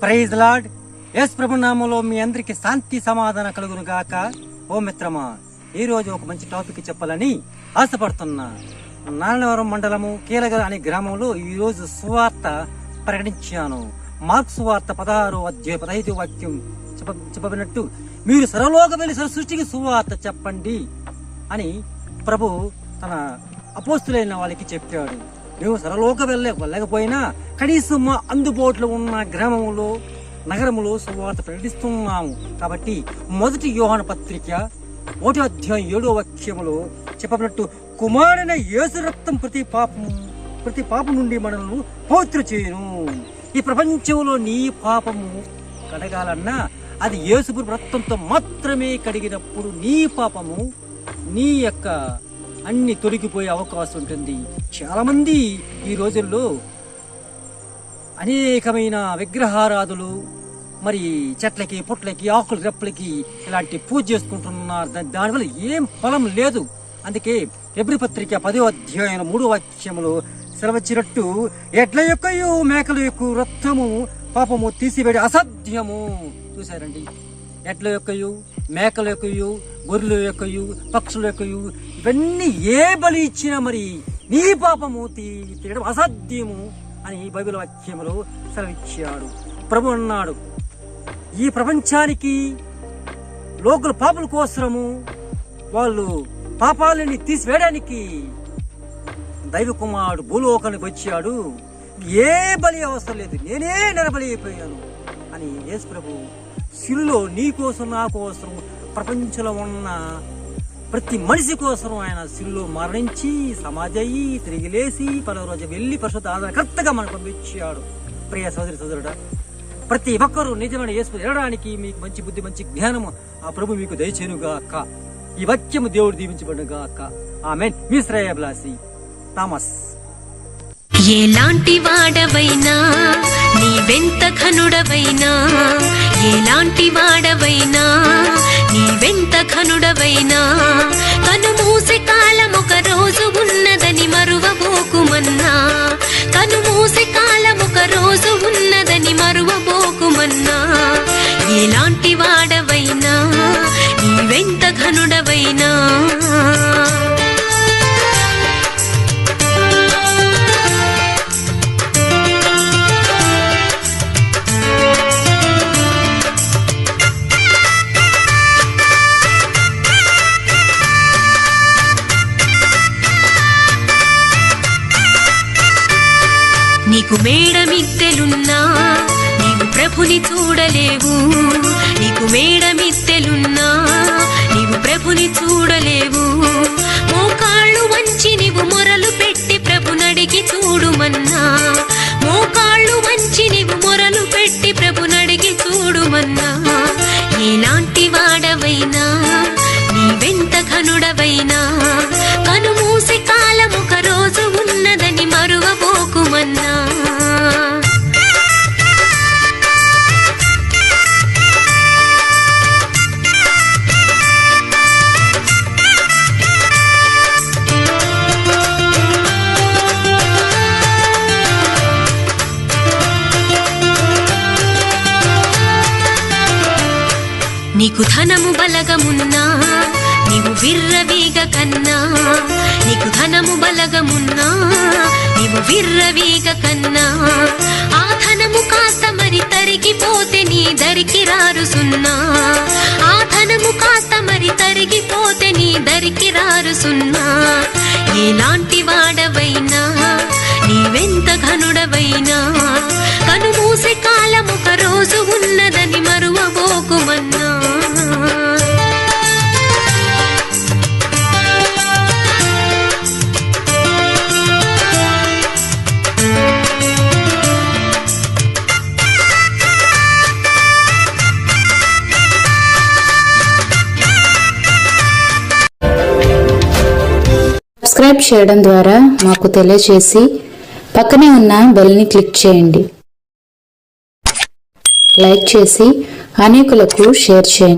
Praise lord. యేసు ప్రభు నామములో మీ అందరికి శాంతి సమాధానం కలుగును గాక. ఓ మిత్రమా, ఈ రోజు ఒక మంచి టాపిక్ చెప్పాలని ఆశపడుతున్నా. నారాయణవరం మండలము కీలగల అనే గ్రామంలో ఈ రోజు సువార్త ప్రకటించాను. మార్క్స్ సువార్త 16:15 వాక్యం చెప్పబడినట్టు, మీరు సర్వలోక వెళ్ళి సృష్టికి సువార్త చెప్పండి అని ప్రభు తన అపోస్తులైన వాళ్ళకి చెప్పాడు. మేము సర్వలోక వెళ్ళకపోయినా కనీసం మా అందుబాటులో ఉన్న గ్రామంలో నగరంలో సువార్త ప్రకటిస్తున్నాము. కాబట్టి మొదటి యోహాను పత్రిక 1:7 చెప్పబడినట్టు, కుమారుడైన యేసు రక్తం ప్రతి పాపం నుండి మనల్ని పవిత్ర చేయును. ఈ ప్రపంచంలో నీ పాపము కడగాలన్నా అది యేసు రక్తంతో మాత్రమే కడిగినప్పుడు నీ పాపము నీ యొక్క అన్ని తొలగిపోయే అవకాశం ఉంటుంది. చాలా మంది ఈ రోజుల్లో అనేకమైన విగ్రహారాధులు, మరి చెట్లకి పుట్లకి ఆకులు రెప్పలకి ఇలాంటి పూజ చేసుకుంటున్నారు. దానివల్ల ఏం ఫలం లేదు. అందుకే హెబ్రీ పత్రిక 10:3 సెలవచ్చినట్టు, ఎడ్ల యొక్కయు మేకల యొక్క రక్తము పాపము తీసివేడి అసాధ్యము. చూసారండి, ఎడ్ల యొక్కయు మేకల యొక్కయు గొర్రెల యొక్కయు పక్షుల యొక్కయు ఇవన్నీ ఏ బలి ఇచ్చినా మరి నీ పాపము తీయడం అసాధ్యము అని బైబిల్ వాక్యములో సెలవిచ్చాడు. ప్రభు అన్నాడు, ఈ ప్రపంచానికి లోకుల పాపుల కోసము వాళ్ళు పాపాలని తీసివేయడానికి దైవ కుమారుడు భూలోకానికి వచ్చాడు. ఏ బలి అవసరం లేదు, నేనే నరబలి అయిపోయాను అని యేసు ప్రభు శిలువలో నీ కోసం నా కోసం ప్రపంచంలో ఉన్న ప్రతి మనిషి కోసం ఆయన శిలువలో మరణించి సమాజయ్యి తిరిగి లేచి పలు రోజు వెళ్ళి పరిశుద్ధ ఆదరణకర్తగా మనకు పంపించాడు. ప్రియ సోదరి సోదరుడా, ప్రతి ఒక్కరూ నిజమైన యేసు ఎరడానికి మీకు మంచి బుద్ధి మంచి జ్ఞానము ఆ ప్రభు మీకు దయచేనుగాక. ఈ వాక్యము దేవుడు దీవించబడుగాక. ఆమేన్. మీ శ్రేయాభిలాషి థామస్. ఎలాంటి వాడవైనా నీవెంత ఘనుడవైనా, ఎలాంటి వాడవైనా నీవెంత ఘనుడవైనా, కనుమూసే కాలం ఒక రోజు ఉన్నదని మరువబోకుమన్నా, కనుమూసే కాలం ఒక రోజు ఉన్నదని మరువబోకుమన్నా, ఎలాంటి వాడవైనా నీవెంత ఘనుడవైనా. నీకు మేడమిద్దెలున్నా నీవు ప్రభుని చూడలేవు, నీకు మేడమిద్దెలున్నా నీవు ప్రభుని చూడలేవు. మోకాళ్ళు వంచి నీవు మొరలు పెట్టి ప్రభునడిగి చూడుమన్నా, మోకాళ్ళు వంచి నీవు మొరలు పెట్టి ప్రభునడిగి చూడుమన్నా, ఎలాంటి వాడవైనా నీవెంత ఘనుడవైనా, కనుమూసి కాలం ఒక రోజు ఉన్నదని మరువబోకుమన్నా. నీకు ధనము బలగమున్నా నీవు విర్రవీగ కన్నా, నీకు ధనము బలగమున్నా నీవు విర్రవీగ కన్నా, ఆ ధనము కాస్త మరి తరిగిపోతే నీ దరికి రారు సున్నా, ఆ ధనము కాస్త మరి తరిగిపోతే నీ దరికి రారు సున్నా. ఎలాంటి వాడవైనా నీవెంత ఘనుడవైనా, కనుమూసే కాలం ఒక రోజు ఉన్నదని మరువబోకుమన్నా. సబ్స్క్రైబ్ చేయడం ద్వారా మాకు తెలియజేసి పక్కనే ఉన్న బెల్ని క్లిక్ చేయండి. లైక్ చేసి అనేకులకు షేర్ చేయండి.